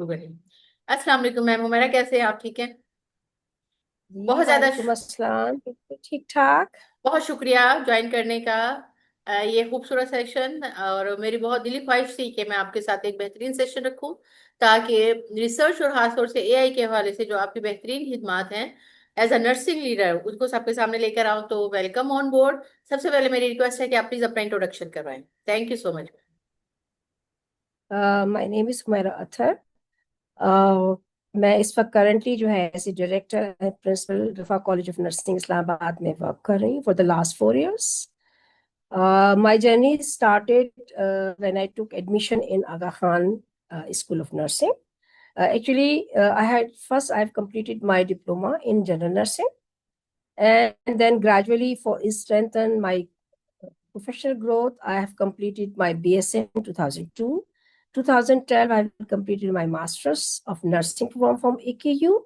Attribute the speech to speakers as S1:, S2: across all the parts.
S1: अस्सलाम वालेकुम मैम हुमैरा, कैसे हैं आप? ठीक है।
S2: जी
S1: बहुत ज्यादा
S2: वालेकुम अस्सलाम, बिल्कुल ठीक ठाक।
S1: बहुत शुक्रिया ज्वाइन करने का। ये खूबसूरत सेशन, और मेरी बहुत दिली ख्वाहिश थी कि मैं आपके साथ एक बेहतरीन सेशन रखूं, ताकि रिसर्च और खासतौर से एआई के हवाले से जो आपकी बेहतरीन खिदमात हैं एज अ नर्सिंग लीडर, उनको सबके सामने लेकर आऊं। तो वेलकम ऑन बोर्ड। सबसे पहले मेरी रिक्वेस्ट है कि आप प्लीज अपना इंट्रोडक्शन करवाएं। Thank you so much.
S2: My name is Humaira Attar. मैं इस वक्त करंटली जो है as director and principal Rafah college of nursing Islamabad में वर्क कर रही हूँ for the last 4 years. My journey started when I took admission in Aga Khan School of Nursing. I've completed my diploma in general nursing, and then gradually for strengthen my professional growth, I have completed my BSc in 2002. 2012, I completed my Masters of Nursing from AKU.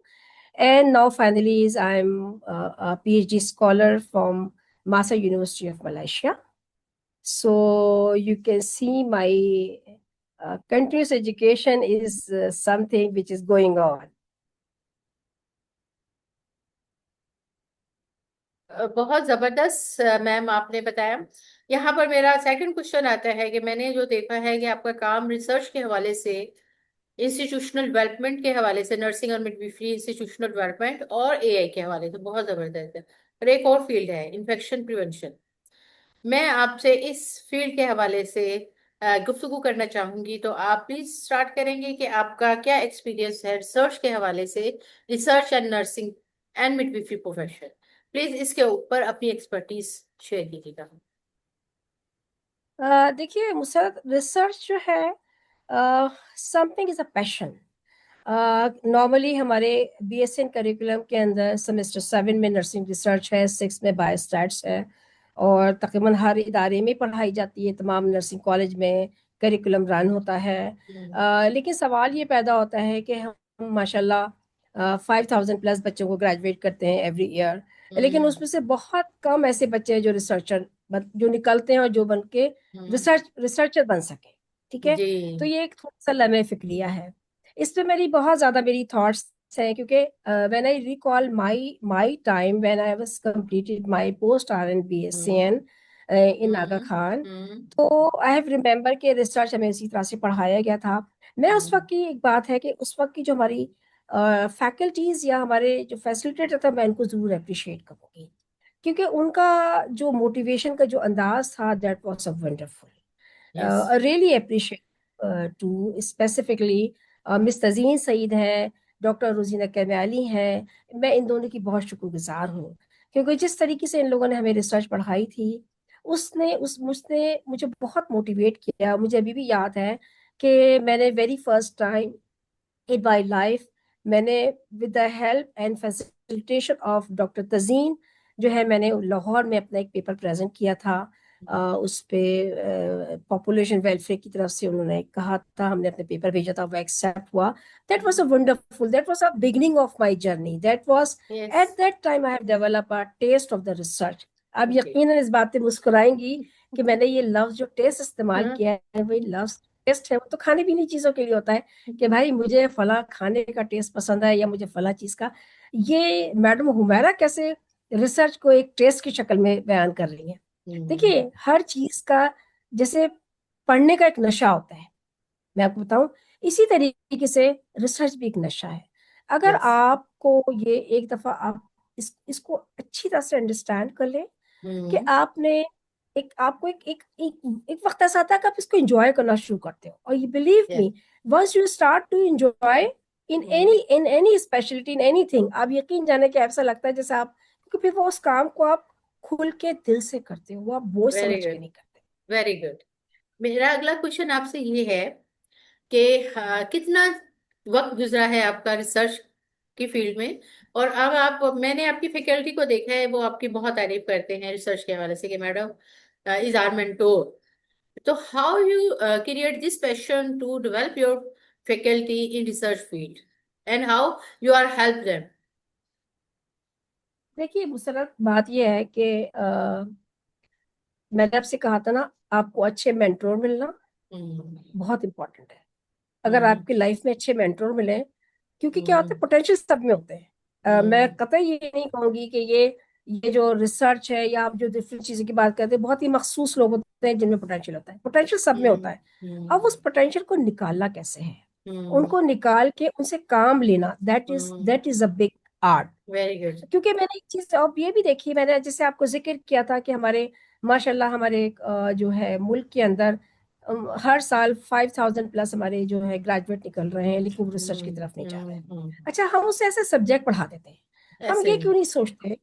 S2: And now finally is I'm a PhD scholar from Masa University of Malaysia. So you can see my continuous education is something which is going on.
S1: बहुत जबरदस्त ma'am आपने बताया। यहाँ पर मेरा second question आता है कि मैंने जो देखा है कि आपका काम रिसर्च के हवाले से, इंस्टीट्यूशनल डेवलपमेंट के हवाले से, नर्सिंग और मिडविफरी इंस्टीट्यूशनल डेवलपमेंट और एआई के हवाले से बहुत जबरदस्त है। और एक और फील्ड है इन्फेक्शन प्रिवेंशन। मैं आपसे इस फील्ड के हवाले से गुफ्तगू करना चाहूंगी, तो आप प्लीज स्टार्ट करेंगे कि आपका क्या एक्सपीरियंस है रिसर्च के हवाले से, research and nursing and midwifery profession. Please इसके ऊपर अपनी एक्सपर्टीज शेयर कीजिएगा।
S2: देखिए मुसरत, रिसर्च जो है something is a passion. Normally हमारे बीएसएन करिकुलम के अंदर सेमेस्टर 7 में नर्सिंग रिसर्च है, 6 में बायोस्टैट्स है, और तकरीबन हर इदारे में पढ़ाई जाती है। तमाम नर्सिंग कॉलेज में करिकुलम रन होता है।
S1: हम्म।
S2: लेकिन सवाल ये पैदा होता है कि हम माशाल्लाह 5,000 प्लस बच्चों को ग्रेजुएट करते हैं एवरी ईयर, लेकिन
S1: हम्म।
S2: उसमें से बहुत कम ऐसे बच्चे हैं जो रिसर्चर जो निकलते हैं और जो बन के
S1: हम्म।
S2: रिसर्चर बन सके। ठीक है।
S1: जी।
S2: तो ये एक थोड़ा सा लम्हे फिक्रिया है। इस पे मेरी बहुत ज्यादा मेरी थॉट्स हैं, क्योंकि when I recall my time when I was completed my post R and B S C
S1: hmm.
S2: N in Aga
S1: hmm.
S2: Khan.
S1: Hmm.
S2: तो आई हैव रिमेम्बर के रिसर्च हमें इसी तरह से पढ़ाया गया था। मैं उस
S1: हम्म।
S2: वक्त की एक बात है कि उस वक्त की जो हमारी फैकल्टीज या हमारे जो फैसिलिटेटर था, मैं उनको जरूर अप्रिशिएट करूंगी, क्योंकि उनका जो मोटिवेशन का जो अंदाज था, that was a wonderful.
S1: Yes.
S2: Really appreciate to specifically miss Tazeen Saeed है, डॉक्टर रोजीना कैमियाली है। मैं इन दोनों की बहुत शुक्रगुजार हूँ, क्योंकि जिस तरीके से इन लोगों ने हमें रिसर्च पढ़ाई थी, उसने मुझे बहुत मोटिवेट किया। मुझे अभी भी याद है कि मैंने very first time in my life, मैंने with the help and facilitation of doctor Tazeen जो है, मैंने लाहौर में अपना एक पेपर प्रेजेंट किया था। उस पे पॉपुलेशन वेलफेयर की तरफ से उन्होंने कहा था, हमने अपने पेपर भेजा था, वो एक्सेप्ट हुआ। That was a wonderful, that was a beginning of my journey, that was
S1: yes.
S2: At that time I have develop a taste of the research. अब
S1: ओके।
S2: यकीनन इस बात पे मुस्कुराएंगी कि मैंने ये लफ्ज जो टेस्ट इस्तेमाल
S1: हाँ।
S2: किया है, वही लफ्ज टेस्ट है, वो तो खाने पीने चीजों के लिए होता है कि भाई मुझे फला खाने का टेस्ट पसंद है या मुझे फला चीज का। ये मैडम हुमैरा कैसे रिसर्च को एक टेस्ट की शक्ल में बयान कर रही हैं।
S1: हम्म।
S2: देखिए हर चीज का, जैसे पढ़ने का एक नशा होता है, मैं आपको बताऊं, इसी तरीके से रिसर्च भी एक नशा है। अगर
S1: यस।
S2: आपको ये एक दफा आप इसको अच्छी तरह से अंडरस्टैंड कर ले कि
S1: हम्म।
S2: आपने आपको एक वक्त ऐसा आता है कि आप इसको एंजॉय करना शुरू करते हो, और ये believe
S1: yes.
S2: Me, once you start to enjoy in any speciality in anything, आप यकीन जाने कि ऐसा लगता है जैसे आप, क्योंकि फिर वो उस काम को आप खुल के दिल से करते हो, वो आप बोझ
S1: वेरी
S2: समझ के
S1: गुड।
S2: नहीं करते।
S1: Very good. मेरा अगला क्वेश्चन आपसे ये है कि कितना वक्त गुजरा है आपका रिसर्च की फील्ड में, और अब आप, मैंने आपकी फैकल्टी को देखा है, वो आपकी बहुत तारीफ करते हैं रिसर्च के हवाले से कि मैडम इज आर मेंटोर। तो how you create this passion to develop your faculty in research field, and how you are help them.
S2: देखिए मुसरत, बात यह है कि मैंने आपसे कहा था ना, आपको अच्छे मेंटोर मिलना बहुत इंपॉर्टेंट है। अगर
S1: हम्म,
S2: आपकी लाइफ में अच्छे मेंटोर मिले, क्योंकि क्या होता है,
S1: हम्म,
S2: पोटेंशियल सब में होते हैं। मैं
S1: हम्म,
S2: कतई ये नहीं कहूंगी कि ये जो रिसर्च है या आप जो डिफरेंट चीजों की बात करते हैं, बहुत ही मखसूस लोग होते हैं जिनमें पोटेंशियल होता है। पोटेंशियल सब में होता
S1: हम्म,
S2: है। अब
S1: हम्म,
S2: उस पोटेंशियल को निकालना कैसे है,
S1: हम्म,
S2: उनको निकाल के उनसे काम लेना, that is a big art.
S1: Very good.
S2: क्योंकि मैंने एक चीज अब ये भी देखी, मैंने जैसे आपको जिक्र किया था कि हमारे माशाल्लाह हमारे जो है मुल्क के अंदर हर साल 5,000 प्लस हमारे जो है ग्रेजुएट निकल रहे हैं, लेकिन वो रिसर्च की
S1: हम्म,
S2: तरफ नहीं जा रहे
S1: हम्म,
S2: हैं। अच्छा, हम उससे ऐसे सब्जेक्ट पढ़ा देते हैं। हम
S1: ऐसे
S2: ये
S1: ही।
S2: क्यों नहीं सोचते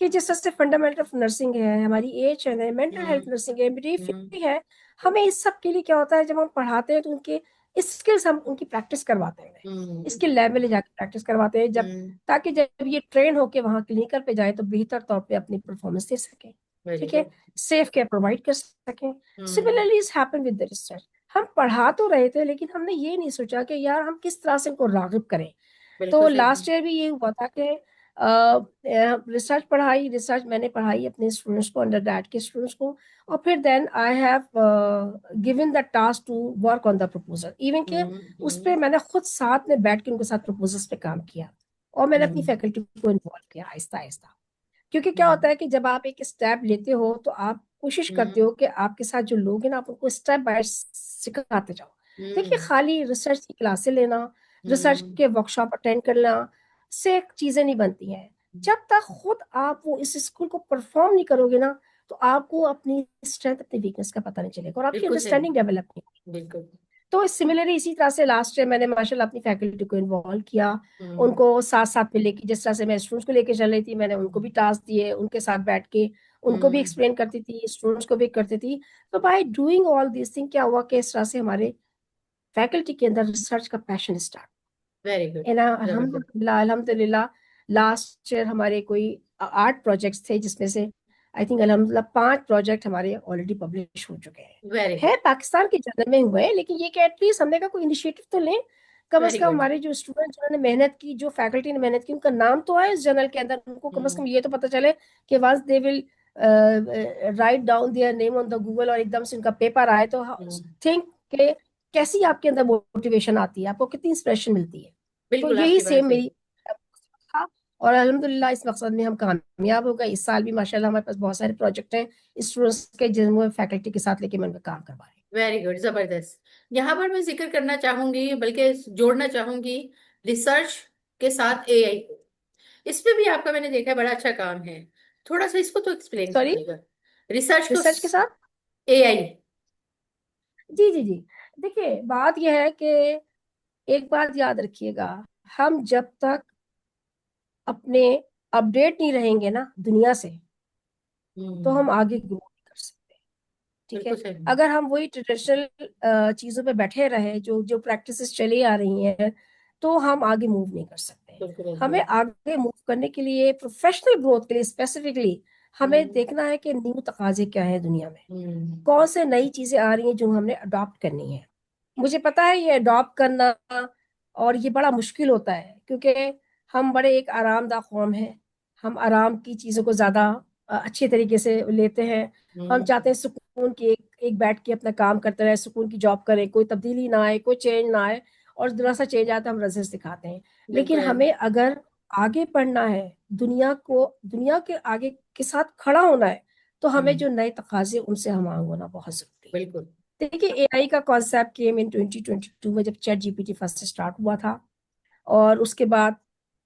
S2: कि जिस तरह से फंडामेंटल ऑफ नर्सिंग है, हमारी एएचएन है, मेंटल
S1: हम्म,
S2: हेल्थ नर्सिंग है,
S1: हम्म,
S2: मिडवाइफरी है, हमें इस सब के लिए क्या होता है, जब हम पढ़ाते हैं तो उनके स्किल्स हम उनकी प्रैक्टिस करवाते हैं,
S1: हम्म,
S2: इसके लैब में ले जाकर प्रैक्टिस करवाते हैं, जब
S1: हम्म,
S2: ताकि जब ये ट्रेन होके वहां क्लिनिकल पे जाए तो बेहतर तौर पे अपनी परफॉर्मेंस दे सके।
S1: वेरी
S2: ठीक है,
S1: गुड।
S2: सेफ केयर प्रोवाइड कर सकें।
S1: Hmm,
S2: similarly is happen with the research. हम पढ़ा तो रहे थे, लेकिन हमने ये नहीं सोचा कि यार हम किस तरह से इनको रागिब करें।
S1: बिल्कुल
S2: तो
S1: सही।
S2: लास्ट ईयर भी ये हुआ था कि रिसर्च मैंने पढ़ाई अपने स्टूडेंट्स को, अंडर ग्रेड के स्टूडेंट्स को। और फिर then I have given the task to work on the proposal, even के
S1: हम्म,
S2: उस पे मैंने खुद साथ में बैठ के उनके साथ प्रपोजल्स पे काम किया, और मैंने अपनी
S1: हम्म,
S2: फैकल्टी को इन्वॉल्व किया आहिस्ता आहिस्ता। क्योंकि क्या
S1: हम्म,
S2: होता है कि जब आप एक स्टेप लेते हो तो आप कोशिश करते
S1: हम्म,
S2: हो कि आपके साथ जो लोग हैं ना, आप उनको स्टेप बाय सिखाते जाओ। देखिए,
S1: हम्म,
S2: खाली रिसर्च की क्लासें लेना, रिसर्च
S1: हम्म,
S2: के वर्कशॉप अटेंड करना से चीजें नहीं बनती हैं। जब तक खुद आप वो इस स्कूल को परफॉर्म नहीं करोगे ना, तो आपको अपनी स्ट्रेंथ अपनी वीकनेस का पता नहीं चलेगा, और आपकी
S1: बिल्कुल सही।
S2: अंडरस्टैंडिंग डेवलप नहीं।
S1: बिल्कुल।
S2: तो सिमिलरली इसी तरह से लास्ट ईयर मैंने माशाल्लाह अपनी फैकल्टी को इन्वॉल्व किया,
S1: हम्म,
S2: उनको साथ साथ में लेके, जिस तरह से मैं स्टूडेंट्स को लेके चल रही थी, मैंने उनको भी टास्क दिए, उनके साथ बैठ के उनको भी
S1: हम्म,
S2: एक्सप्लेन करती थी, स्टूडेंट्स को भी करती थी। तो by doing all this thing क्या हुआ कि इस तरह से हमारे फैकल्टी के अंदर रिसर्च का पैशन स्टार्ट
S1: वेरी गुड।
S2: है ना।
S1: जबरदस्त।
S2: अल्हम्दुलिल्लाह अल्हम्दुलिल्लाह लास्ट ईयर हमारे कोई 8 प्रोजेक्ट्स थे, जिसमें से आई थिंक अल्हम्दुलिल्लाह 5 प्रोजेक्ट हमारे ऑलरेडी पब्लिश हो चुके हैं।
S1: वेरी
S2: है
S1: गुड।
S2: पाकिस्तान के जर्नल में हुए हैं, लेकिन ये कि एटलीस्ट हमने का कोई इनिशिएटिव तो लें। कम से
S1: वेरी
S2: कम
S1: गुड।
S2: हमारे जो स्टूडेंट जिन्होंने मेहनत की, जो फैकल्टी ने मेहनत की, उनका नाम तो आए इस जर्नल के अंदर, उनको कम से
S1: हम्म,
S2: कम ये तो पता चले कि once they will write down their name on the Google, और एकदम से उनका पेपर आए तो
S1: हम्म,
S2: थिंक के कैसी आपके अंदर मोटिवेशन आती है, आपको कितनी इंस्पिरेशन मिलती है। तो
S1: बिल्कुल
S2: यही
S1: आपकी बात
S2: सेम
S1: सही।
S2: मेरी था, और अल्हम्दुलिल्लाह इस मकसद में हम कामयाब हो गए। इस साल भी माशाल्लाह हमारे पास बहुत सारे प्रोजेक्ट हैं स्टूडेंट्स के, जिनमें फैकल्टी के साथ लेके मैं उनका काम करवा रही
S1: वेरी गुड, जबरदस्त। यहाँ पर मैं जिक्र करना चाहूंगी, बल्कि जोड़ना चाहूंगी रिसर्च के साथ एआई को। इस पे भी आपका मैंने देखा है बड़ा अच्छा काम है। थोड़ा सा इसको तो
S2: हूँ।
S1: एक्सप्लेन
S2: सॉरी,
S1: कीजिएगा। रिसर्च को
S2: रिसर्च के साथ।
S1: एआई।
S2: जी जी जी। देखिए, बात यह है कि एक बात याद रखिएगा, हम जब तक अपने अपडेट नहीं रहेंगे ना दुनिया से, तो
S1: हम्म,
S2: हम आगे ग्रो नहीं कर सकते। ठीक
S1: बिल्कुल
S2: है,
S1: सही।
S2: अगर हम वही ट्रेडिशनल चीजों पे बैठे रहे, जो जो प्रैक्टिसेस चली आ रही हैं, तो हम आगे मूव नहीं कर सकते।
S1: बिल्कुल
S2: हमें
S1: बिल्कुल।
S2: आगे मूव करने के लिए, प्रोफेशनल ग्रोथ के लिए स्पेसिफिकली, हमें
S1: हम्म,
S2: देखना है कि न्यू तकाजे क्या है दुनिया में,
S1: हम्म,
S2: कौन से नई चीजें आ रही हैं जो हमने अडॉप्ट करनी है। मुझे पता है ये अडॉप्ट करना और ये बड़ा मुश्किल होता है, क्योंकि हम बड़े एक आरामदा कौम है। हम आराम की चीजों को ज्यादा अच्छे तरीके से लेते हैं। हम
S1: हम्म,
S2: चाहते हैं सुकून की, एक बैठ के अपना काम करते रहे, सुकून की जॉब करें, कोई तब्दीली ना आए, कोई चेंज ना आए, और जरा सा चेंज आता है हम रजिस्ट दिखाते हैं। लेकिन
S1: बिल्कुल है।
S2: हमें अगर आगे बढ़ना है, दुनिया के आगे के साथ खड़ा होना है, तो हमें
S1: हम्म,
S2: जो नए तकाजे उनसे हम आगे होना बहुत जरूरी है।
S1: बिल्कुल।
S2: देखिए, एआई का कॉन्सेप्ट केम इन 2022 में, जब चैट जीपीटी फर्स्ट स्टार्ट हुआ था। और उसके बाद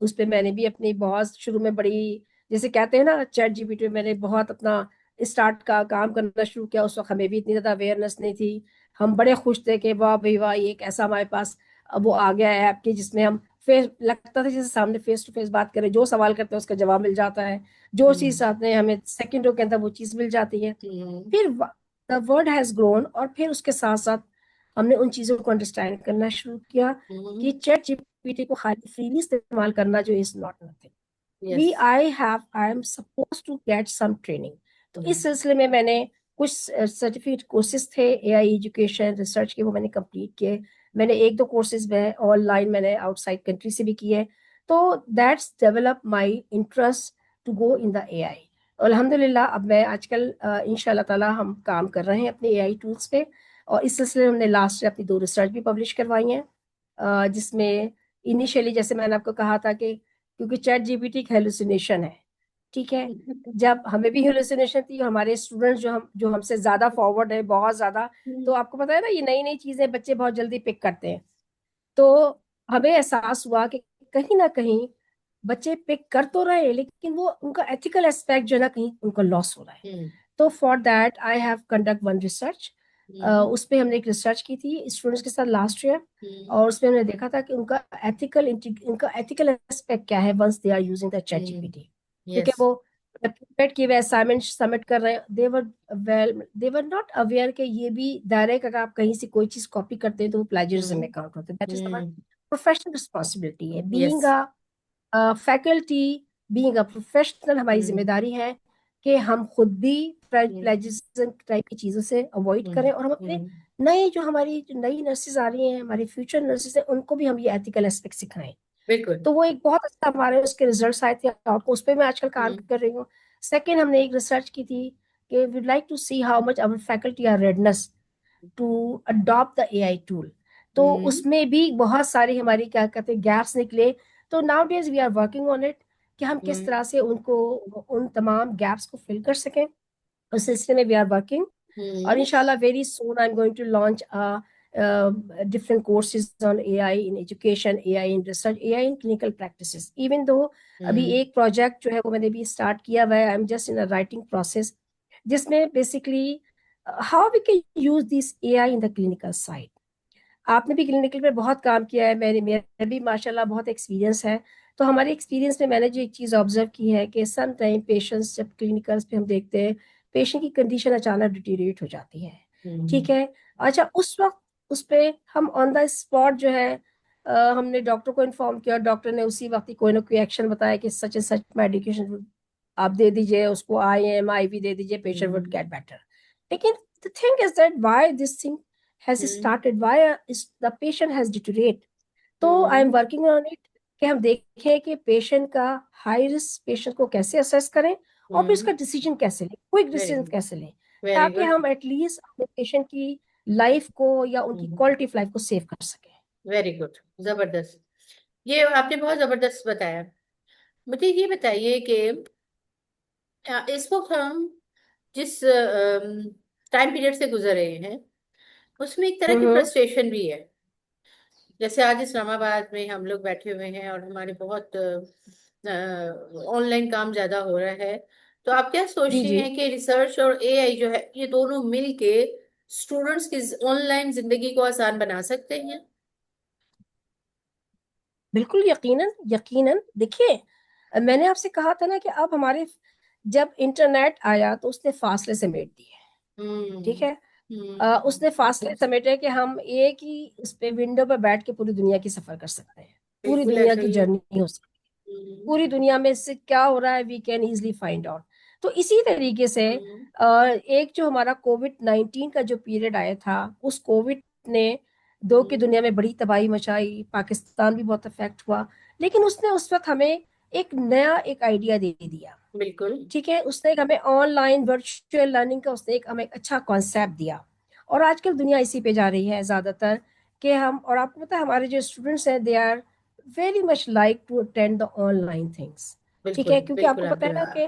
S2: उस पे मैंने भी अपनी बहुत शुरू में बड़ी, जैसे कहते हैं ना, चैट जीपीटी में मैंने बहुत अपना स्टार्ट का काम करना शुरू किया। उस वक्त हमें भी इतनी ज्यादा अवेयरनेस नहीं थी। हम बड़े खुश थे कि वाह भाई वाह, ये एक ऐसा हमारे पास अब वो आ गया है ऐप की, जिसमें हम फेस लगता था जैसे सामने फेस टू फेस बात करें, जो सवाल करते हैं उसका जवाब मिल जाता है, जो चीज
S1: हम्म,
S2: चाहते हैं हमें सेकंडों के अंदर वो चीज मिल जाती है।
S1: हम्म,
S2: फिर द वर्ड हैज ग्रोन, और फिर उसके साथ साथ हमने उन चीजों को अंडरस्टैंड करना शुरू किया कि चैट जीपीटी को खाली फ्रीली इस्तेमाल करना जो is not nothing.
S1: Yes.
S2: We I am suppose to get some training. तो इस सिलसिले में मैंने कुछ सर्टिफिकेट कोर्सेज थे एआई एजुकेशन रिसर्च के, वो मैंने कंप्लीट किए। मैंने एक दो कोर्सेज में ऑनलाइन मैंने आउटसाइड कंट्री से भी किए। तो that's develop my interest to go in the AI. अल्हम्दुलिल्लाह अब मैं आजकल इंशाल्लाह ताला हम काम कर रहे हैं अपने एआई टूल्स पे, और इस सिलसिले में हमने लास्ट ईयर अपनी 2 रिसर्च भी पब्लिश करवाई हैं। जिसमें इनिशियली जैसे मैंने आपको कहा था कि क्योंकि चैट जीपीटी एक हेलुसिनेशन है, ठीक है। जब हमें भी हेलुसिनेशन थी, हमारे स्टूडेंट्स जो हमसे ज्यादा फॉरवर्ड है, बहुत ज्यादा, तो आपको पता है ना, ये नई नई चीजें बच्चे बहुत जल्दी पिक करते हैं। तो हमें एहसास हुआ कि कहीं ना कहीं बच्चे पिक कर तो रहे हैं, लेकिन वो उनका एथिकल एस्पेक्ट जो है ना, कहीं उनका लॉस हो रहा है।
S1: हम्म।
S2: तो for that I have conduct one research.
S1: Hmm.
S2: उस पे हमने एक रिसर्च की थी स्टूडेंट्स के साथ लास्ट ईयर।
S1: हम्म।
S2: और उसमें हमने देखा था कि उनका एथिकल एस्पेक्ट क्या है once they are using the chat
S1: hmm.
S2: GPT. क्योंकि
S1: यस।
S2: वो प्रिपेयर किए हुए असाइनमेंट सबमिट कर रहे हैं, दे वर नॉट अवेयर कि ये भी डायरेक्ट अगर आप कहीं से कोई चीज कॉपी करते हैं तो वो प्लेजरिज्म
S1: हम्म।
S2: में काउंट होता है। That is
S1: hmm.
S2: Professional responsibility है।
S1: Yes.
S2: Being faculty, being a professional, हमारी
S1: हम्म।
S2: जिम्मेदारी है कि हम खुद भी
S1: हम्म।
S2: प्लेजरिज्म टाइप की चीजों से अवॉइड करें, और हम अपने
S1: हम्म।
S2: नए जो हमारी जो नई नर्सेज आ रही हैं, हमारी फ्यूचर नर्सेज हैं, उनको भी हम ये एथिकल एस्पेक्ट सिखाएं।
S1: बिल्कुल।
S2: तो वो एक बहुत अच्छा हमारे उसके रिजल्ट्स आए थे, आपको उस पर मैं आजकल काम
S1: हम्म।
S2: कर रही हूँ। सेकेंड, हमने एक रिसर्च की थी कि we'd like to see how much our faculty are readiness to adopt the AI tool. तो
S1: हम्म।
S2: उसमें भी बहुत सारी हमारी क्या कहते हैं गैप्स निकले। तो now days we are working on it कि हम किस
S1: हम्म।
S2: तरह से उनको उन तमाम गैप्स को फिल कर सकें। उस सिलसिले में वी आर वर्किंग। और
S1: हम्म।
S2: इंशाल्लाह very soon I am going to launch different courses on AI in education, AI in research, AI in clinical practices. Even though अभी
S1: हम्म।
S2: एक प्रोजेक्ट जो है वो मैंने भी स्टार्ट किया हुआ है, I am just in a writing process, जिसमें basically how we can use this AI in the clinical side. आपने भी क्लिनिकल पे बहुत काम किया है, मेरा भी माशाल्लाह बहुत एक्सपीरियंस है। तो हमारे एक्सपीरियंस में मैंने जो एक चीज़ ऑब्जर्व की है कि सम टाइम पेशेंट्स जब क्लिनिकल्स पे हम देखते हैं, पेशेंट की कंडीशन अचानक डिटीरिएट हो जाती है,
S1: हम्म।
S2: ठीक है। अच्छा, उस वक्त उस पे हम ऑन द स्पॉट जो है हमने डॉक्टर को इन्फॉर्म किया, डॉक्टर ने उसी वक्त ही कोई ना कोई एक्शन बताया कि सच एंड सच मेडिकेशन आप दे दीजिए उसको, IM IV दे दीजिए, पेशेंट वुड गेट बेटर। लेकिन the thing is that why this thing has
S1: hmm.
S2: started, why is the patient has deteriorated। तो I am
S1: hmm.
S2: Working on it कि हम देखें कि पेशेंट का, हाई रिस्क पेशेंट को कैसे असेस करें, और फिर उसका
S1: हम्म।
S2: डिसीजन कैसे लें, क्विक
S1: वेरी
S2: डिसीजन
S1: गुड।
S2: कैसे लें,
S1: वेरी
S2: ताकि
S1: गुड।
S2: हम एटलीस्ट अपने पेशेंट की लाइफ को या उनकी क्वालिटी ऑफ लाइफ को सेव कर सकें।
S1: Very good. जबरदस्त। ये आपने बहुत जबरदस्त बताया। मुझे ये बताइए कि इस वक्त हम जिस टाइम पीरियड से गुजर रहे हैं उसमें एक तरह की
S2: हम्म।
S1: फ्रस्ट्रेशन भी है। जैसे आज इस्लामाबाद में हम लोग बैठे हुए हैं और हमारे बहुत ऑनलाइन काम ज्यादा हो रहा है। तो आप क्या
S2: जी
S1: सोचती
S2: जी,
S1: हैं कि रिसर्च और एआई जो है ये दोनों मिलके स्टूडेंट्स की ऑनलाइन जिंदगी को आसान बना सकते हैं?
S2: बिल्कुल यकीनन यकीनन। देखिए, मैंने आपसे कहा था ना कि अब हमारे, जब इंटरनेट आया तो उसने फासले समेट दिए, ठीक
S1: हम्म।
S2: है।
S1: हम्म।
S2: उसने फासले समेटे कि हम एक ही उस पे विंडो पर बैठ के पूरी दुनिया की सफर कर सकते हैं, पूरी
S1: बिल्कुल
S2: दुनिया
S1: ऐसा
S2: की
S1: ही है।
S2: जर्नी हो सकती है,
S1: हम्म।
S2: पूरी दुनिया में से क्या हो रहा है we can easily find out. तो इसी तरीके से
S1: हम्म।
S2: एक जो हमारा कोविड-19 का जो पीरियड आया था, उस कोविड ने दो की
S1: हम्म।
S2: दुनिया में बड़ी तबाही मचाई, पाकिस्तान भी बहुत अफेक्ट हुआ। लेकिन उसने उस वक्त हमें एक नया एक आइडिया दे दिया,
S1: बिल्कुल।
S2: ठीक है। उसने एक हमें ऑनलाइन वर्चुअल लर्निंग का उसने एक हमें एक अच्छा कॉन्सेप्ट दिया। और आजकल दुनिया इसी पे जा रही है ज्यादातर, कि हम, और आपको पता है हमारे जो स्टूडेंट्स हैं they are very much like to attend the online things, ठीक
S1: बिल्कुल
S2: है। क्योंकि
S1: बिल्कुल
S2: आपको पता
S1: आपकी
S2: है ना
S1: बात।
S2: कि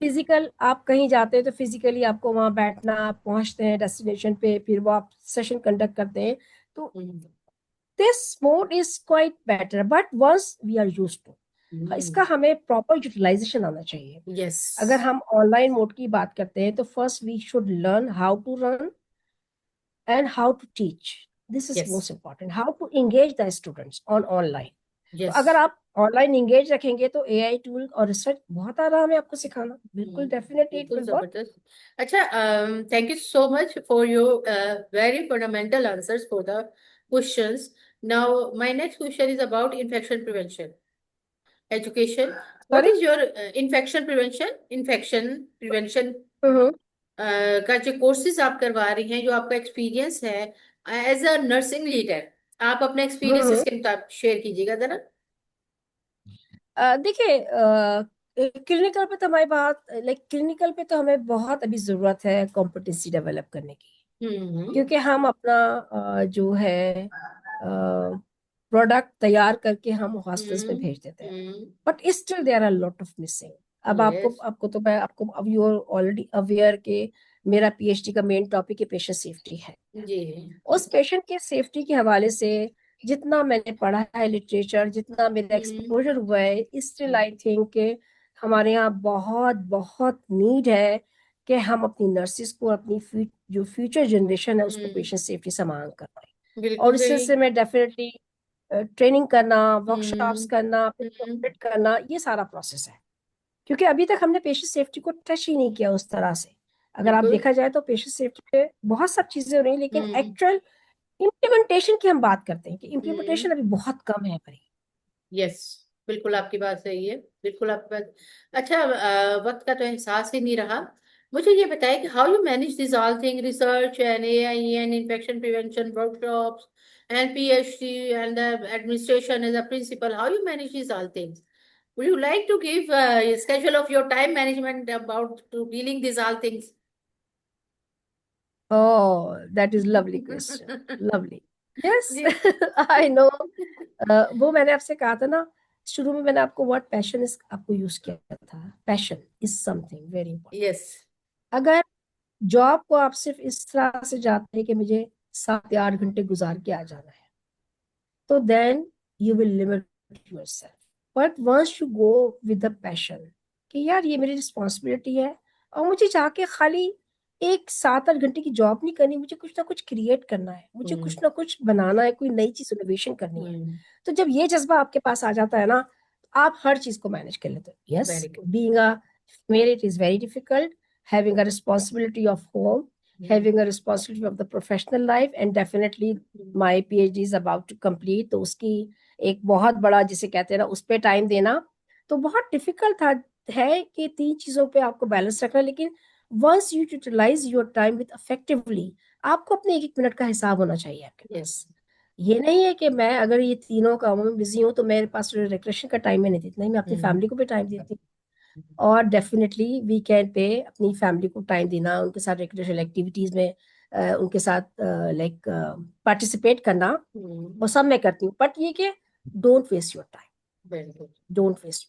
S2: फिजिकल आप कहीं जाते हैं तो फिजिकली आपको वहां बैठना, आप पहुंचते हैं डेस्टिनेशन पे, फिर वो आप सेशन कंडक्ट करते हैं। तो
S1: hmm.
S2: This mode is quite better, but once we are used to, इसका हमें प्रॉपर यूटिलाइजेशन आना चाहिए।
S1: यस।
S2: अगर हम ऑनलाइन मोड की बात करते हैं तो first we should learn how to run and how to teach. This is
S1: yes.
S2: Most important, how to engage the students on online. तो
S1: यस।
S2: अगर आप ऑनलाइन एंगेज रखेंगे तो AI टूल और रिसर्च बहुत आराम है आपको सिखाना, बिल्कुल डेफिनेटली इट
S1: बिल्कुल
S2: विल वर्क।
S1: जबरदस्त। अच्छा, thank you so much for your very fundamental answers for the questions. Now my next question is about infection prevention education. What
S2: sorry.
S1: Is your infection prevention
S2: hmm.
S1: का जो courses आप करवा रही हैं, जो आपका एक्सपीरियंस है एज अ नर्सिंग लीडर, आप अपना एक्सपीरियंस
S2: हम्म।
S1: इसके मुताबिक शेयर कीजिएगा जरा।
S2: देखिए, क्लिनिकल पे तो हमारी बात, लाइक क्लिनिकल पे तो हमें बहुत अभी जरूरत है कॉम्पिटेंसी डेवलप करने की।
S1: हम्म।
S2: क्योंकि हम अपना जो है प्रोडक्ट तैयार करके हम हॉस्टल्स में
S1: हम्म।
S2: भेज देते हैं,
S1: hmm.
S2: But still there are lot of missing. अब आपको
S1: यस।
S2: आपको तो मैं आपको अब यू आर ऑलरेडी अवेयर के मेरा पीएचडी का मेन टॉपिक है पेशेंट सेफ्टी है।
S1: जी।
S2: उस पेशेंट के सेफ्टी के हवाले से जितना मैंने पढ़ा है लिटरेचर, जितना मेरा
S1: हम्म।
S2: एक्सपोजर हुआ है, स्टिल आई थिंक के हमारे यहाँ बहुत बहुत नीड है कि हम अपनी नर्सिस को, अपनी जो फ्यूचर जनरेशन है उसको
S1: हम्म।
S2: पेशेंट सेफ्टी संभाल करवाएं। और
S1: बिल्कुल
S2: इस
S1: सही।
S2: सिलसिले में डेफिनेटली ट्रेनिंग करना, वर्कशॉप्स
S1: हम्म।
S2: करना, फिर
S1: हम्म।
S2: ऑपरेट करना, ये सारा प्रोसेस है। क्योंकि अभी तक हमने पेशेंट सेफ्टी को टच ही नहीं किया उस तरह से। अगर आप
S1: बिल्कुल।
S2: देखा जाए तो पेशेंट सेफ्टी पे बहुत सब चीजें हो रही हैं, लेकिन
S1: हम्म।
S2: एक्चुअल इम्प्लीमेंटेशन की हम बात करते हैं कि
S1: हम्म।
S2: इम्प्लीमेंटेशन अभी बहुत कम है परी।
S1: यस। बिल्कुल आपकी बात सही है। बिल्कुल आपकी बात। अच्छा, वक्त का तो एहसास ही नहीं रहा। मुझे ये बताइए कि how you manage this all thing, research and AI and infection prevention workshops and PhD and the administration as a principal, how you manage this all things? Would you like to give a schedule of your time management about to dealing these all things?
S2: Oh that is lovely question, lovely. Yes
S1: ji.
S2: I know. वो मैंने आपसे कहा था ना, शुरू में मैंने आपको वर्ड पैशन इस आपको यूज किया था। Passion is something very important.
S1: Yes.
S2: अगर जॉब को आप सिर्फ इस तरह से जाते हैं कि मुझे 7 या 8 घंटे गुजार के आ जाना है, तो then you will limit yourself. But once you go with the passion कि यार ये मेरी रिस्पॉन्सिबिलिटी है, और मुझे जाके खाली एक 7 8 घंटे की जॉब नहीं करनी, मुझे कुछ ना कुछ क्रिएट करना है, मुझे कुछ
S1: हम्म।
S2: ना कुछ बनाना है, कोई नई चीज इनोवेशन करनी है।
S1: हम्म।
S2: तो जब ये जज्बा आपके पास आ जाता है ना, आप हर चीज को मैनेज कर लेते हो। Yes,
S1: very good.
S2: Being a male it is very difficult, having a responsibility of home, having a responsibility of the professional life, and definitely my PhD is about to complete, तो उसकी एक बहुत बड़ा जिसे कहते हैं ना उस पे टाइम देना तो बहुत डिफिकल्ट था। है कि 3 चीजों पे आपको बैलेंस रखना, लेकिन once you utilise your time with effectively, आपको अपने एक एक मिनट का हिसाब होना चाहिए आपके
S1: यस।
S2: पास। ये नहीं है कि मैं अगर ये तीनों कामों में बिजी हूँ तो मेरे पास रिक्रेशन का टाइम है नहीं देती, नहीं, मैं अपनी फैमिली को भी टाइम देती हूँ। और डेफिनेटली वीकेंड पे अपनी फैमिली को टाइम देना, उनके साथ रिक्रिएशनल एक्टिविटीज में उनके साथ लाइक पार्टिसिपेट करना, वो सब मैं करती हूँ। बट ये कि don't waste your time,
S1: very good.
S2: Don't waste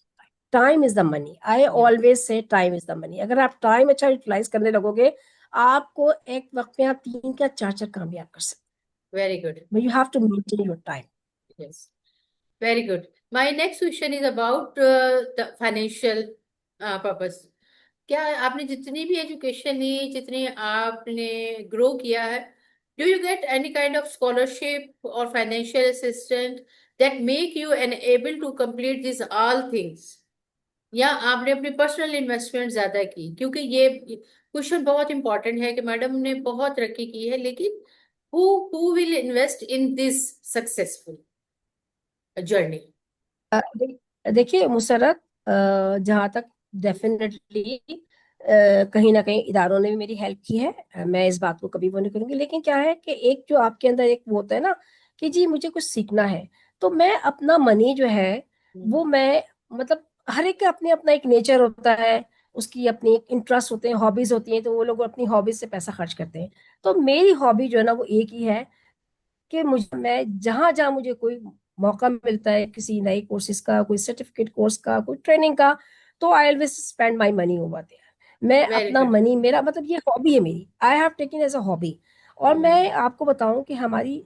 S2: time, is the money. I
S1: yeah.
S2: Always से टाइम इज द मनी। अगर आप टाइम अच्छा यूटिलाइज करने लगोगे, आपको एक वक्त में आप 3 या 4 4 काम भी आप कर सकते
S1: वेरी गुड।
S2: हो। You have to maintain your time.
S1: Yes. Very good. My next question is about the financial purpose. क्या आपने जितनी भी एजुकेशन ली, जितनी आपने ग्रो किया है, do you get any kind of scholarship और financial assistant that make you enable to complete this all things? या आपने अपनी पर्सनल इन्वेस्टमेंट ज्यादा की? क्योंकि ये क्वेश्चन बहुत इंपॉर्टेंट है कि मैडम ने बहुत तरक्की की है, लेकिन who will invest in this successful journey?
S2: देखिए मुसरत, जहाँ तक डेफिनेटली कहीं ना कहीं इदारों ने भी मेरी हेल्प की है, मैं इस बात को कभी वो नहीं करूंगी। लेकिन क्या है कि एक जो आपके अंदर एक वो होता है ना कि जी मुझे कुछ सीखना है, तो मैं अपना मनी जो है वो मैं मतलब हर एक का अपने अपना एक नेचर होता है, उसकी अपनी एक इंटरेस्ट होते हैं, हॉबीज होती हैं, तो वो लोग अपनी हॉबीज से पैसा खर्च करते हैं। तो मेरी हॉबी जो है ना वो एक ही है कि मुझे मैं जहां जहां मुझे कोई मौका मिलता है किसी नए कोर्सेज का, कोई सर्टिफिकेट कोर्स का, कोई ट्रेनिंग का, तो I always spend my money over there. मैं
S1: वेरी
S2: अपना
S1: गुड।
S2: मनी, मेरा मतलब ये हॉबी है मेरी, I have taken as a hobby. और मैं आपको बताऊं कि हमारी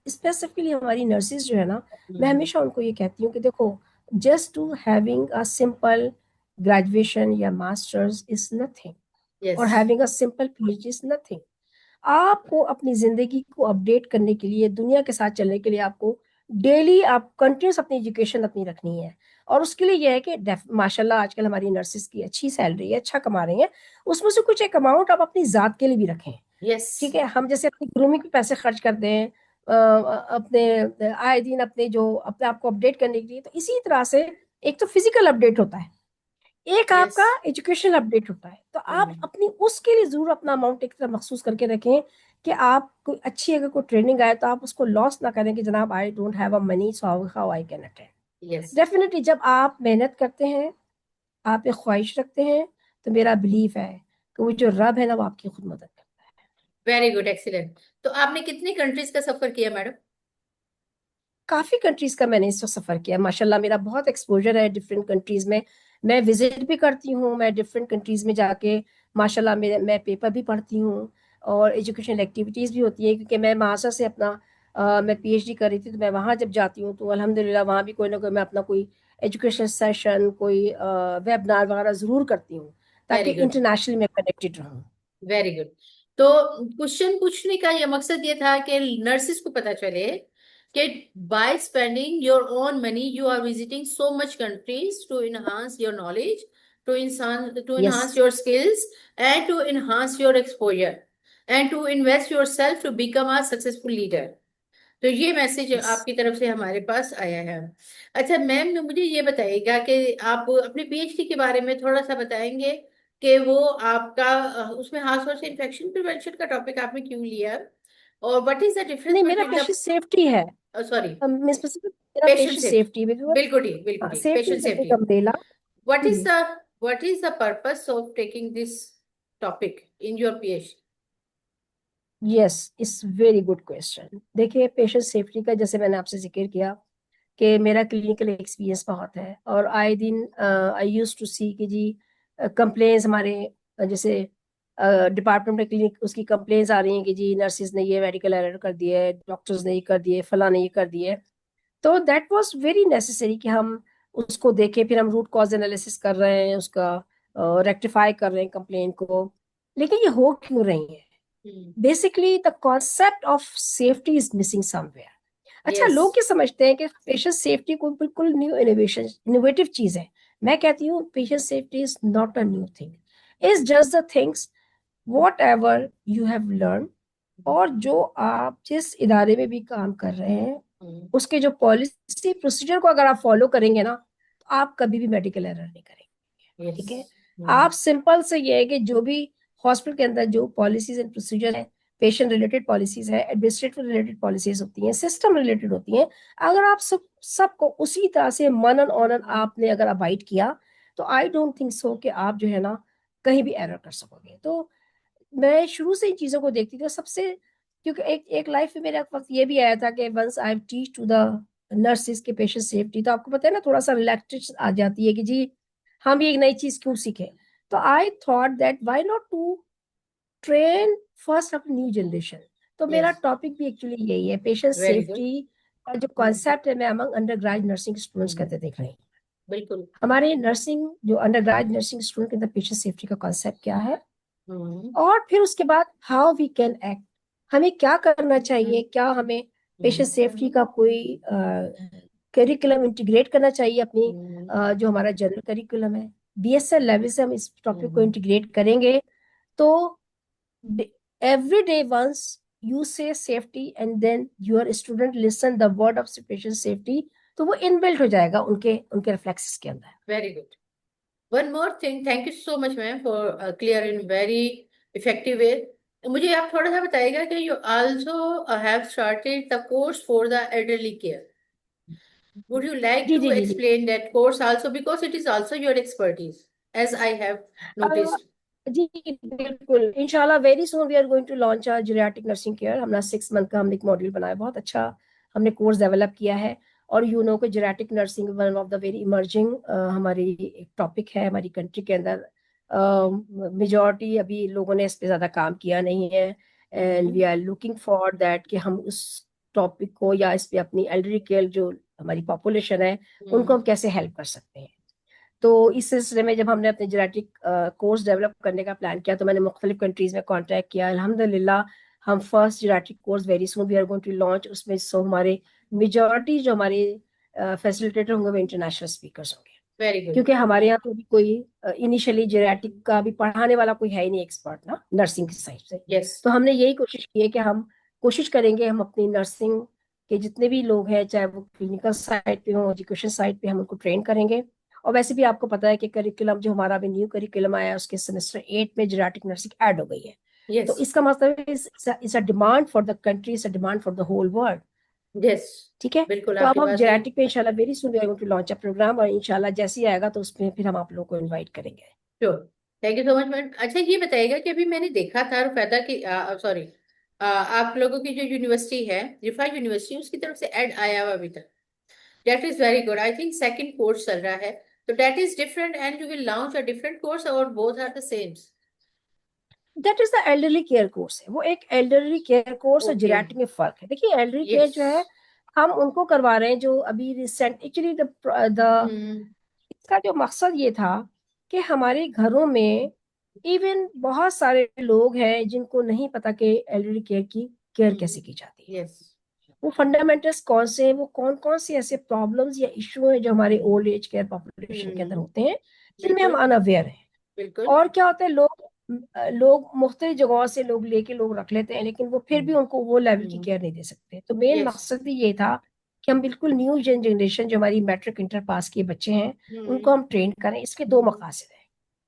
S2: स्पेसिफिकली हमारी नर्सेज जो है ना, मैं हमेशा उनको ये कहती हूँ कि देखो, just to having a simple graduation या मास्टर्स इज नथिंग,
S1: यस।
S2: और having a simple PhD is nothing. आपको अपनी जिंदगी को अपडेट करने के लिए, दुनिया के साथ चलने के लिए, आपको डेली आप कंटिन्यूस अपनी एजुकेशन अपनी रखनी है। और उसके लिए यह है कि माशाल्लाह आजकल हमारी नर्सेज की अच्छी सैलरी है, अच्छा कमा रही हैं, उसमें से कुछ एक अमाउंट आप अपनी जात के लिए भी रखें।
S1: यस।
S2: ठीक है, हम जैसे अपनी ग्रूमिंग पे पैसे खर्च करते हैं, अपने आए दिन अपने जो अपने आप को अपडेट करने के लिए, तो इसी तरह से एक तो फिजिकल अपडेट होता है, एक
S1: यस।
S2: आपका एजुकेशनल अपडेट होता है। तो आप अपनी उसके लिए जरूर अपना अमाउंट एक तरह मखसूस करके रखें कि आप कोई अच्छी अगर कोई ट्रेनिंग आए तो आप उसको लॉस ना करें कि जनाब I don't have a money so how I can attend.
S1: Yes.
S2: Definitely जब आप मेहनत करते हैं, आप एक ख्वाहिश रखते हैं, तो मेरा बिलीफ है कि वो जो रब है ना वो आपकी खुद मदद करता है।
S1: Very good, excellent. तो आपने कितनी कंट्रीज का सफर किया मैडम?
S2: काफी कंट्रीज का मैंने इस वक्त सफर किया माशाल्लाह। मेरा बहुत एक्सपोजर है डिफरेंट कंट्रीज में। मैं विजिट भी करती हूँ, मैं डिफरेंट कंट्रीज में जाके माशाल्लाह मैं पेपर भी पढ़ती हूँ और एजुकेशनल एक्टिविटीज भी होती है, क्योंकि मैं मास्टर से अपना मैं पीएचडी कर रही थी, तो मैं वहाँ जब जाती हूँ तो अल्हम्दुलिल्लाह वहाँ भी कोई ना कोई मैं अपना कोई एजुकेशन सेशन, कोई वेबिनार वगैरह जरूर करती हूँ, ताकि
S1: वेरी गुड,
S2: इंटरनेशनली मैं कनेक्टेड रहूँ।
S1: Very good. तो क्वेश्चन पूछने का ये मकसद ये था कि नर्सिस को पता चले कि by spending your own money you are visiting so much countries to enhance your knowledge, to
S2: yes.
S1: Enhance your skills and to enhance your exposure and to invest your self to become a successful leader. तो ये message
S2: yes.
S1: आपकी तरफ से हमारे पास आया है। अच्छा ma'am, मुझे ये बताइएगा कि आप अपने पीएचडी के बारे में थोड़ा सा बताएंगे कि वो आपका उसमें खास तौर से इन्फेक्शन प्रिवेंशन का टॉपिक आपने क्यों लिया, और व्हाट इज द डिफरेंस
S2: नहीं, मेरा
S1: बिटवीन द,
S2: पेशेंट सेफ्टी है।
S1: सॉरी,
S2: मिस स्पेसिफिक मेरा
S1: patient
S2: patient
S1: safety,
S2: safety, because
S1: बिल्कुल ठीक, बिल्कुल ठीक,
S2: safety
S1: patient
S2: is a
S1: safety.
S2: Big umbrella.
S1: What is the, what is the purpose of taking this topic in your PhD?
S2: Yes, it's very good question. देखिए, patient safety का जैसे मैंने आपसे जिक्र किया कि मेरा क्लिनिकल एक्सपीरियंस बहुत है, और आए दिन आई यूज टू सी कि जी कंप्लेंट्स हमारे जैसे डिपार्टमेंट में क्लिनिक उसकी कंप्लेंट्स आ रही हैं कि जी नर्सिस ने ये मेडिकल एरर कर दिया है, डॉक्टर्स ने ये कर दिए, फला ने ये कर दिया है। तो दैट वाज वेरी नेसेसरी कि हम उसको देखें, फिर हम रूट कॉज एनालिसिस कर रहे हैं, उसका रेक्टिफाई कर रहे हैं कंप्लेंट को। लेकिन ये हो क्यों रही है? Basically the concept of safety is missing somewhere. अच्छा,
S1: यस,
S2: लोग ये समझते हैं कि पेशेंट सेफ्टी कोई बिल्कुल न्यू इनोवेशन इनोवेटिव चीज है। मैं कहती हूँ patient safety is not a new thing, is just the things what ever you have learn, और जो आप जिस इदारे में भी काम कर रहे हैं उसके जो पॉलिसी प्रोसीजर को अगर आप फॉलो करेंगे ना, तो आप कभी भी मेडिकल एरर नहीं करेंगे।
S1: यस,
S2: ठीक है। आप सिंपल से ये है कि जो भी हॉस्पिटल के अंदर जो पॉलिसीज एंड प्रोसीजर है, पेशेंट रिलेटेड पॉलिसीज है, एडमिनिस्ट्रेटिव रिलेटेड पॉलिसीज होती हैं, सिस्टम रिलेटेड होती हैं, अगर आप सबको उसी तरह से मनन ऑनन आपने अगर अबाइड किया, तो आई डोंट थिंक सो कि आप जो है ना कहीं भी एरर कर सकोगे। तो मैं शुरू से इन चीजों को देखती थी, और सबसे, क्योंकि एक एक लाइफ में मेरा वक्त ये भी आया था कि once I teach to the nurses के पेशेंट सेफ्टी, तो आपको पता है ना थोड़ा सा रिलैक्सेशन आ जाती है कि जी हम भी एक नई चीज क्यों सीखें। तो I thought that why not to train first of new generation. तो मेरा
S1: यस,
S2: टॉपिक भी एक्चुअली यही है, पेशेंट
S1: वेरी गुड,
S2: सेफ्टी का जो कॉन्सेप्ट है, मैं among under graduate nursing students कहते देख रहे हैं।
S1: बिल्कुल।
S2: हमारे नर्सिंग जो अंडर ग्रेजुएट नर्सिंग स्टूडेंट के अंदर पेशेंट सेफ्टी का कॉन्सेप्ट क्या है,
S1: हम्म,
S2: और फिर उसके बाद हाउ वी कैन एक्ट, हमें क्या करना चाहिए, क्या हमें पेशेंट सेफ्टी का कोई करिकुलम इंटीग्रेट करना चाहिए अपनी जो हमारा जनरल करिकुलम है, बीएसएल लेवल से हम इस टॉपिक को इंटीग्रेट करेंगे। तो every day once you say safety and then your student listen the word of patient safety, तो वो इनबिल्ट हो जाएगा उनके उनके रिफ्लेक्सेस के अंदर।
S1: Very good. One more thing, thank you so much ma'am for clear in very effective way. मुझे आप थोड़ा सा बताइएगा कि you also have started the course for the elderly care. Would you like
S2: जी
S1: टू
S2: जी जी जी।
S1: Explain that course also, because it is also your expertise as I have
S2: a,
S1: noticed.
S2: जी बिल्कुल, इंशाल्लाह very soon we are going to launch a geriatric nursing care. हमने 6 month का हमने एक मॉड्यूल बनाया, बहुत अच्छा हमने कोर्स डेवलप किया है। और यू नो कि geriatric nursing one of the very emerging हमारी एक टॉपिक है हमारी कंट्री के अंदर। मेजॉरिटी अभी लोगों ने इस पे ज्यादा काम किया नहीं है, and we are looking for that कि हम उस टॉपिक को या इस पे अपनी एल्डरली केयर जो हमारी पॉपुलेशन है उनको हम कैसे हेल्प कर सकते हैं। तो इस सिलसिले में जब हमने अपने जेनेटिक कोर्स डेवलप करने का प्लान किया, तो मैंने मुख्तलिफ कंट्रीज में कांटेक्ट किया। अल्हम्दुलिल्लाह हम first genetic course very soon we are going to launch, उसमें सो हमारे मेजॉरिटी जो हमारे फैसिलिटेटर होंगे वो इंटरनेशनल स्पीकर्स होंगे,
S1: वेरी गुड।
S2: क्योंकि हमारे यहाँ तो भी कोई इनिशियली जेनेटिक का भी पढ़ाने वाला कोई है ही नहीं एक्सपर्ट ना नर्सिंग की साइड से।
S1: यस,
S2: तो हमने यही कोशिश की है कि हम कोशिश करेंगे हम अपनी नर्सिंग के जितने भी लोग हैं, चाहे वो क्लिनिकल साइड पे हो, एजुकेशन साइड पे, हम उनको ट्रेन करेंगे। और वैसे भी आपको पता है कि करिकुलम जो हमारा अभी न्यू करिकुलम आया है उसके सेमेस्टर 8 में जेनेटिक नर्सिंग ऐड हो गई है।
S1: यस,
S2: तो इसका मतलब is a demand for the country, is a demand for the whole world.
S1: Yes,
S2: ठीक है।
S1: बिल्कुल
S2: तो अब
S1: आपकी
S2: हम
S1: बात सही।
S2: जेनेटिक पे इंशाल्लाह very soon we are going to launch a programme, और इंशाल्लाह जैसे ही आएगा तो उसमें फिर हम आप लोगों को इनवाइट करेंगे।
S1: Sure, thank you so much ma'am. अच्छा ये बताइएगा कि अभी मैंने देखा था रुफैदा की, सॉरी, आप लोगों की जो यूनिवर्सिटी है, रिफा यूनिवर्सिटी, उसकी तरफ से ऐड आया हुआ अभी तक। That is very good. I think second course चल रहा है, तो that is different and you will launch a different course और both are the same?
S2: That is the elderly care course है, वो एक एल्डरली केयर कोर्स और
S1: okay.
S2: Geriatric में फर्क है। देखिए एल्डरली केयर
S1: यस।
S2: जो है हम उनको करवा रहे हैं जो अभी रिसेंट, एक्चुअली द
S1: हम्म।
S2: इसका जो मकसद ये था कि हमारे घरों में इवन बहुत सारे लोग हैं जिनको नहीं पता कि एल्डरली केयर की केयर कैसे की जाती है।
S1: यस।
S2: वो फंडामेंटल्स कौन से हैं, वो कौन कौन से ऐसे प्रॉब्लम्स या इश्यू हैं जो हमारे ओल्ड एज केयर पॉपुलेशन के अंदर
S1: हम्म।
S2: होते हैं जिनमें हम
S1: बिल्कुल।
S2: अनअवेयर हैं।
S1: बिल्कुल।
S2: और क्या होता है, लोग मुख्तलिफ जगहों से लोग रख लेते हैं, लेकिन वो फिर भी उनको वो लेवल की
S1: हम्म।
S2: केयर नहीं दे सकते। तो मेन
S1: यस।
S2: मकसद ही ये था कि हम बिल्कुल न्यू जनरेशन जो हमारी मैट्रिक इंटर पास के बच्चे हैं उनको हम ट्रेन करें। इसके दो मकासद हैं।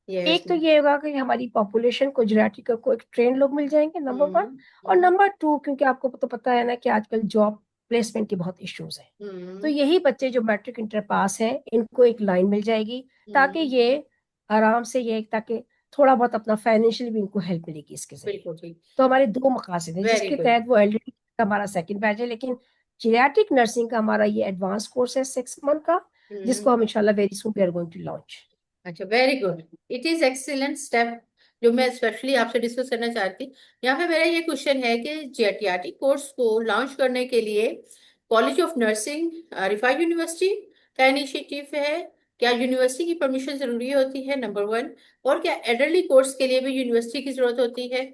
S1: यस।
S2: एक तो ये होगा कि हमारी पॉपुलेशन को जेनेटिक को एक ट्रेन लोग मिल जाएंगे, नंबर वन। और
S1: हम्म।
S2: नंबर टू, क्योंकि आपको तो पता है ना कि आजकल जॉब प्लेसमेंट के बहुत इश्यूज हैं, तो
S1: हम्म।
S2: यही बच्चे जो मैट्रिक इंटर पास हैं इनको एक लाइन मिल जाएगी ताकि
S1: हम्म।
S2: ये आराम से, ये ताकि थोड़ा बहुत अपना फाइनेंशियली भी इनको हेल्प मिलेगी इसके जरिए।
S1: बिल्कुल ठीक।
S2: तो हमारे दो मकासद हैं
S1: वेरी
S2: जिसके
S1: गुड।
S2: तहत वो एलडीडी का हमारा सेकंड बैच है, लेकिन जीरियाट्रिक नर्सिंग का हमारा ये एडवांस कोर्स है 6 मंथ का,
S1: हम्म।
S2: जिसको हम इंशाल्लाह very soon we are going to launch.
S1: अच्छा, very good. It is excellent step, जो मैं स्पेशली आपसे डिस्कस करना चाहती हूँ। यहाँ पे मेरा ये क्वेश्चन है कि जेटीआरटी कोर्स को लॉन्च करने के लिए कॉलेज ऑफ नर्सिंग, रिफा यूनिवर्सिटी का इनिशिएटिव है? क्या यूनिवर्सिटी की परमिशन जरूरी होती है, नंबर वन? और क्या एडरली कोर्स के लिए भी यूनिवर्सिटी की जरूरत होती है?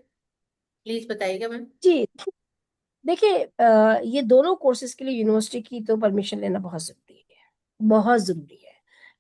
S1: प्लीज बताइएगा मैम।
S2: जी देखिए, ये दोनों कोर्सेज के लिए यूनिवर्सिटी की तो परमिशन लेना बहुत जरूरी है, बहुत जरूरी है।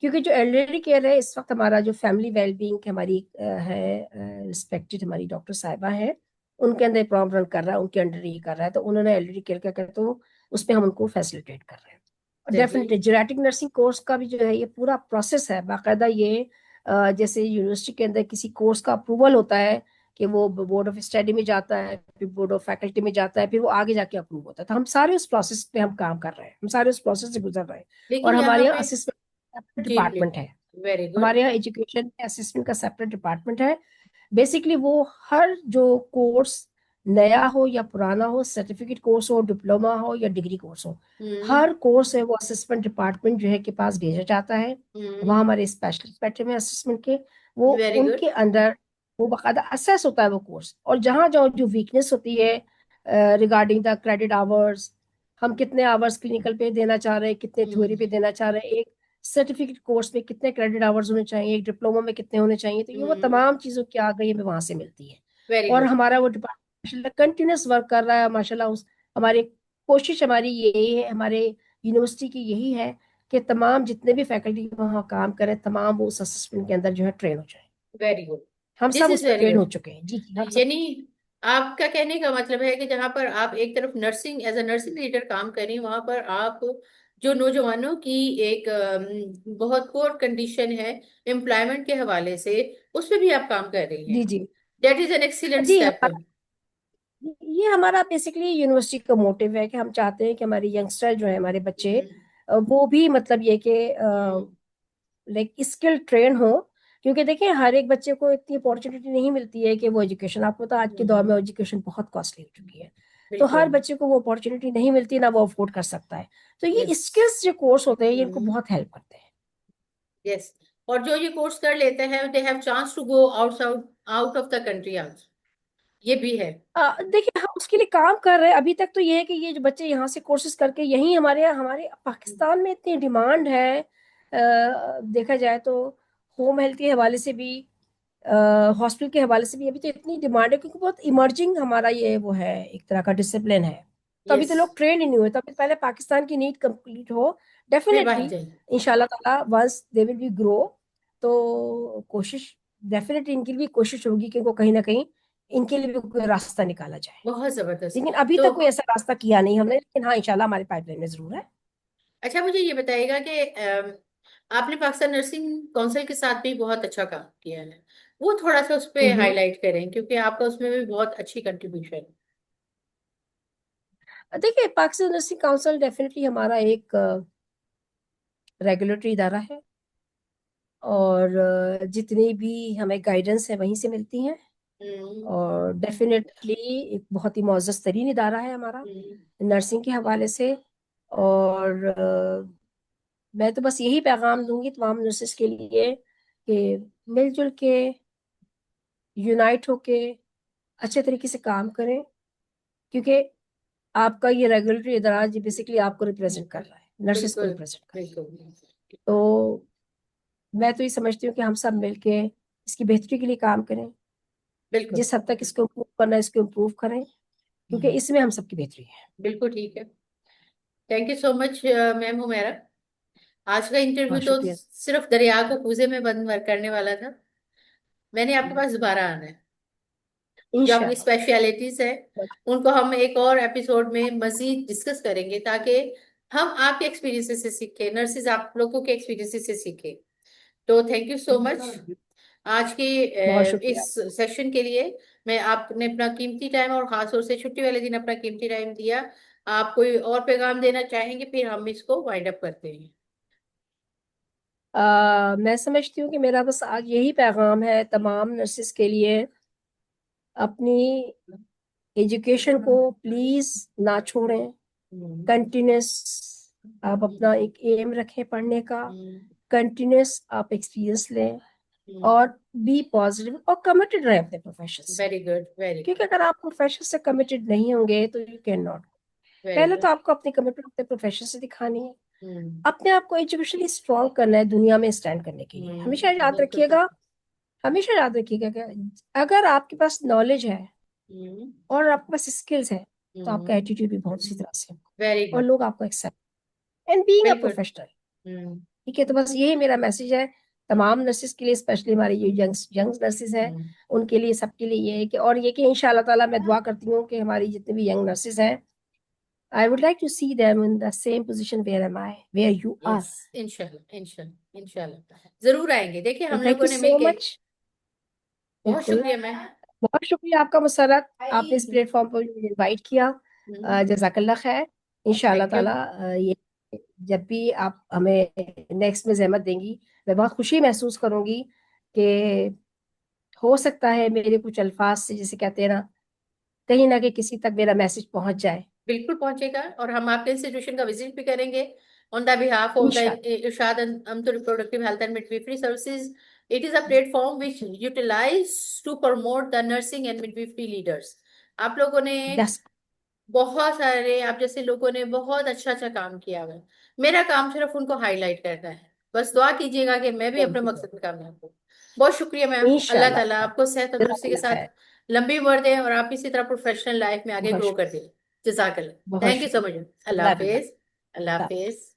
S2: क्योंकि जो एल्डरली केयर है इस वक्त हमारा जो फैमिली वेलबींग हमारी है रिस्पेक्टेड हमारी डॉक्टर साहिबा है, उनके अंदर प्रॉब्लम रन कर रहा है, उनके अंडर ये कर रहा है, तो उन्होंने एल्डरली केयर का कर, तो उस पर हम उनको फैसिलिटेट कर रहे हैं। और
S1: चलिए।
S2: डेफिनेटली जेनेटिक नर्सिंग कोर्स का भी जो है ये पूरा प्रोसेस है बाकायदा। ये जैसे यूनिवर्सिटी के अंदर किसी कोर्स का अप्रूवल होता है कि वो बोर्ड ऑफ स्टडी में जाता है, फिर बोर्ड ऑफ फैकल्टी में जाता है, फिर वो आगे जाके अप्रूव होता है। तो हम सारे उस प्रोसेस पे हम काम कर रहे हैं, हम सारे उस प्रोसेस से गुजर रहे हैं। और
S1: लेकिन यहाँ
S2: हमारे यहाँ
S1: पे।
S2: Assistant
S1: ji
S2: department
S1: please.
S2: है,
S1: वेरी गुड।
S2: हमारे यहाँ एजुकेशन में असिस्टेंट का सेपरेट डिपार्टमेंट है। बेसिकली वो हर जो कोर्स नया हो या पुराना हो, सर्टिफिकेट कोर्स हो, डिप्लोमा हो या डिग्री कोर्स हो,
S1: हम्म।
S2: हर कोर्स है वो असिस्टेंट डिपार्टमेंट जो है के पास भेजा जाता है। वहाँ
S1: हम्म।
S2: हमारे स्पेशलिस्ट बैठे हुए हैं असिस्टेंट के, वो
S1: वेरी गुड।
S2: उनके अंदर वो बाकायदा असेस होता है वो कोर्स। और जहाँ जहाँ जो वीकनेस होती है रिगार्डिंग द क्रेडिट आवर्स, हम कितने आवर्स क्लिनिकल पे देना चाह रहे हैं, कितने थ्योरी पे देना चाह रहे हैं, एक सर्टिफिकेट कोर्स में कितने क्रेडिट आवर्स होने चाहिए, एक डिप्लोमा में कितने होने चाहिए, तो ये वो
S1: हम्म।
S2: तमाम चीजों की आ गई हमें वहां से मिलती है।
S1: वेरी
S2: और
S1: गुड।
S2: हमारा वो डिपार्टमेंट कंटिन्यूस वर्क कर रहा है माशाल्लाह। उस हमारे कोशिश हमारी यही है, हमारे यूनिवर्सिटी की यही है कि तमाम जितने भी फैकल्टी वहाँ काम करें तमाम वो उस असेसमेंट के अंदर जो है ट्रेन हो जाए।
S1: Very good.
S2: हम
S1: दिस
S2: सब
S1: इज
S2: उस पर
S1: वेरी
S2: ट्रेन हो
S1: गुड।
S2: चुके हैं, जी जी हम सब।
S1: यानी आपका कहने का मतलब है कि जहां पर आप एक तरफ nursing as a nursing leader काम करें, वहां पर आप जो नौजवानों की एक बहुत पोर कंडीशन है एम्प्लॉयमेंट के हवाले से, उस पर भी आप काम कर रही हैं।
S2: जी जी
S1: दैट इज एन एक्सीलेंट
S2: जी
S1: स्टेप।
S2: हमारा ये हमारा बेसिकली यूनिवर्सिटी का मोटिव है कि हम चाहते हैं कि हमारे यंगस्टर जो है, हमारे बच्चे, वो भी मतलब ये कि लाइक स्किल ट्रेन हो। क्योंकि देखिए हर एक बच्चे को इतनी अपॉर्चुनिटी नहीं मिलती है कि वो एजुकेशन, आपको तो आज के दौर में एजुकेशन बहुत कॉस्टली हो चुकी है, तो हर
S1: बिल्कुल।
S2: बच्चे को वो अपॉर्चुनिटी नहीं मिलती, ना वो अफोर्ड कर सकता है। तो ये
S1: यस।
S2: स्किल्स जो कोर्स होते हैं ये इनको बहुत हेल्प करते हैं।
S1: यस। और जो ये कोर्स कर लेते हैं, they have chance to go out out of the country also, ये भी है।
S2: देखिए हम उसके लिए काम कर रहे हैं। अभी तक तो ये है कि ये जो बच्चे यहाँ से कोर्सेज करके यहीं हमारे हमारे पाकिस्तान में इतनी डिमांड है, देखा जाए तो होम हेल्थ के हवाले से भी, हॉस्पिटल के हवाले से भी अभी तो इतनी डिमांड है, क्योंकि बहुत इमर्जिंग हमारा ये वो है, एक तरह का डिसिप्लिन है। तो अभी
S1: यस।
S2: तो लोग ट्रेन ही नहीं हुए, तो अभी पहले पाकिस्तान की नीड कंप्लीट हो,
S1: फिर बात
S2: डेफिनेटली
S1: जाए।
S2: इंशाल्लाह ताला once they will be grow, तो कोशिश डेफिनेटली इनकी भी कोशिश होगी कि वो कहीं ना कहीं इनके लिए भी कोई रास्ता निकाला जाए।
S1: बहुत जबरदस्त।
S2: लेकिन अभी
S1: तो
S2: तक कोई ऐसा रास्ता किया नहीं हमने, लेकिन हाँ इंशाल्लाह हमारे पाइपलाइन में जरूर है।
S1: अच्छा, मुझे ये बताइएगा कि आपने पाकिस्तान नर्सिंग काउंसिल के साथ भी बहुत अच्छा काम किया है, वो थोड़ा सा उस पर
S2: हम्म।
S1: हाईलाइट करें, क्योंकि आपका उसमें भी बहुत अच्छी कंट्रीब्यूशन है।
S2: देखिए पाकिस्तान नर्सिंग काउंसिल डेफिनेटली हमारा एक रेगुलेटरी इदारा है, और जितनी भी हमें गाइडेंस है वहीं से मिलती हैं।
S1: हम्म।
S2: और डेफिनेटली एक बहुत ही मुअज़्ज़ज़ तरीन इदारा है हमारा
S1: हम्म।
S2: नर्सिंग के हवाले से। और मैं तो बस यही पैगाम दूंगी तमाम नर्सेस के लिए कि मिलजुल के, यूनाइट होके अच्छे तरीके से काम करें, क्योंकि आपका ये रेगुलेटरी इदारा जो बेसिकली आपको रिप्रेजेंट कर रहा है, नर्सेस को
S1: बिल्कुल।
S2: रिप्रेजेंट कर रहा है।
S1: बिल्कुल।
S2: तो मैं तो ये समझती हूँ कि हम सब मिलके इसकी बेहतरी के लिए काम करें।
S1: बिल्कुल।
S2: जिस हद तक इसको इम्प्रूव करना है इसको इम्प्रूव करें, क्योंकि इसमें हम सबकी बेहतरी है।
S1: बिल्कुल ठीक है। Thank you so much ma'am Humaira. आज का इंटरव्यू
S2: बहुत
S1: तो
S2: शुक्रिया।
S1: सिर्फ दरिया को कूजे में बंद करने वाला था। मैंने आपके पास दोबारा आना है। जो आपकी
S2: इंशाल्लाह।
S1: स्पेशलिटीज है उनको हम एक और एपिसोड में मजीद डिस्कस करेंगे, ताकि हम आपके एक्सपीरियंसेस से सीखें, नर्सेज आप लोगों के एक्सपीरियंसेस से सीखें। तो थैंक यू सो मच आज की
S2: बहुत शुक्रिया।
S1: इस सेशन के लिए। मैं आपने अपना कीमती टाइम, और खास तौर से छुट्टी वाले दिन अपना कीमती टाइम दिया। आप कोई और पैगाम देना चाहेंगे, फिर हम इसको वाइंड अप करते हैं।
S2: मैं समझती हूँ कि मेरा बस आज यही पैगाम है तमाम नर्सेस के लिए, अपनी एजुकेशन को प्लीज ना छोड़ें,
S1: हम्म।
S2: कंटिन्यूस आप अपना एक एम रखें पढ़ने का,
S1: हम्म।
S2: कंटिन्यूस आप एक्सपीरियंस लें,
S1: हम्म।
S2: और बी पॉजिटिव और कमिटेड रहें अपने प्रोफेशन से।
S1: Very good, very good.
S2: क्योंकि अगर आप प्रोफेशन से कमिटेड नहीं होंगे तो यू कैन नॉट।
S1: वेरी
S2: पहले तो
S1: गुड।
S2: आपको अपनी कमिटमेंट अपने प्रोफेशन से दिखानी है,
S1: हम्म।
S2: अपने आप को एजुकेशनली स्ट्रॉन्ग करना है दुनिया में स्टैंड करने के लिए। हमेशा याद
S1: बिल्कुल ठीक।
S2: रखिएगा, हमेशा याद रखिएगा कि अगर आपके पास नॉलेज है
S1: हम्म।
S2: और आपके पास स्किल्स है, तो आपका
S1: हम्म।
S2: एटीट्यूड भी बहुत सी तरह से
S1: वेरी
S2: होगा और
S1: गुड।
S2: लोग आपको एक्सेप्ट, एंड बीइंग अ
S1: बिल्कुल।
S2: प्रोफेशनल।
S1: हम्म।
S2: ठीक है, तो बस यही मेरा मैसेज है तमाम नर्सेस के लिए, स्पेशली हमारी जो यंग यंग नर्सेस हैं
S1: हम्म।
S2: उनके लिए, सबके लिए ये है कि, और ये कि इंशाल्लाह ताला मैं दुआ करती हूँ कि हमारी जितने भी यंग नर्सेस हैं, I would like to see them in the same position where am I, where you are.
S1: Yes. इंशाल्लाह, इंशाल्लाह, इंशाल्लाह जरूर आएंगे। देखिए, हम
S2: एंड थैंक
S1: लोगों
S2: यू
S1: ने
S2: सो
S1: मिलके।
S2: मच।
S1: बहुत
S2: बिल्कुल।
S1: शुक्रिया मैम।
S2: बहुत शुक्रिया आपका मुसर्रत, आपने इस प्लेटफॉर्म पर मुझे इनवाइट किया। जज़ाकल्लाह खैर। इंशाल्लाह
S1: थैंक यू।
S2: ताला ये जब भी आप हमें नेक्स्ट में ज़हमत देंगी, मैं बहुत खुशी महसूस करूंगी कि हो सकता है मेरे कुछ अल्फाज से, जैसे कहते हैं ना कहीं किसी तक मेरा मैसेज पहुंच जाए।
S1: बिल्कुल पहुंचेगा, और हम आपके इंस्टीट्यूशन का विजिट भी करेंगे on the behalf of the
S2: इंशाल्लाह।
S1: इरशाद अमतो reproductive health and midwifery services. It is a platform which utilize to promote the nursing and midwifery leaders. आप लोगों ने,
S2: दस।
S1: बहुत सारे आप जैसे लोगों ने बहुत अच्छा अच्छा काम किया हुआ है। मेरा काम सिर्फ उनको हाईलाइट करना है। बस दुआ कीजिएगा कि मैं भी अपने
S2: थैंक यू।
S1: मकसद में कामयाब हूँ। बहुत शुक्रिया मैम। अल्लाह
S2: इंशाल्लाह
S1: ताला आपको सेहत तंदुरुस्ती के
S2: जज़ाकल्लाह
S1: साथ
S2: खैर।
S1: लंबी उम्र दे, और आप इसी तरह प्रोफेशनल लाइफ में आगे
S2: बहुत
S1: ग्रो कर
S2: शुक्रिया।
S1: दे। जजाकल्ला।
S2: बहुत
S1: थैंक यू सो
S2: शुक्रिया।
S1: मच। अल्लाह
S2: अल्लाह
S1: हाफिज। अल्लाह
S2: बिल्ला।
S1: हाफिज।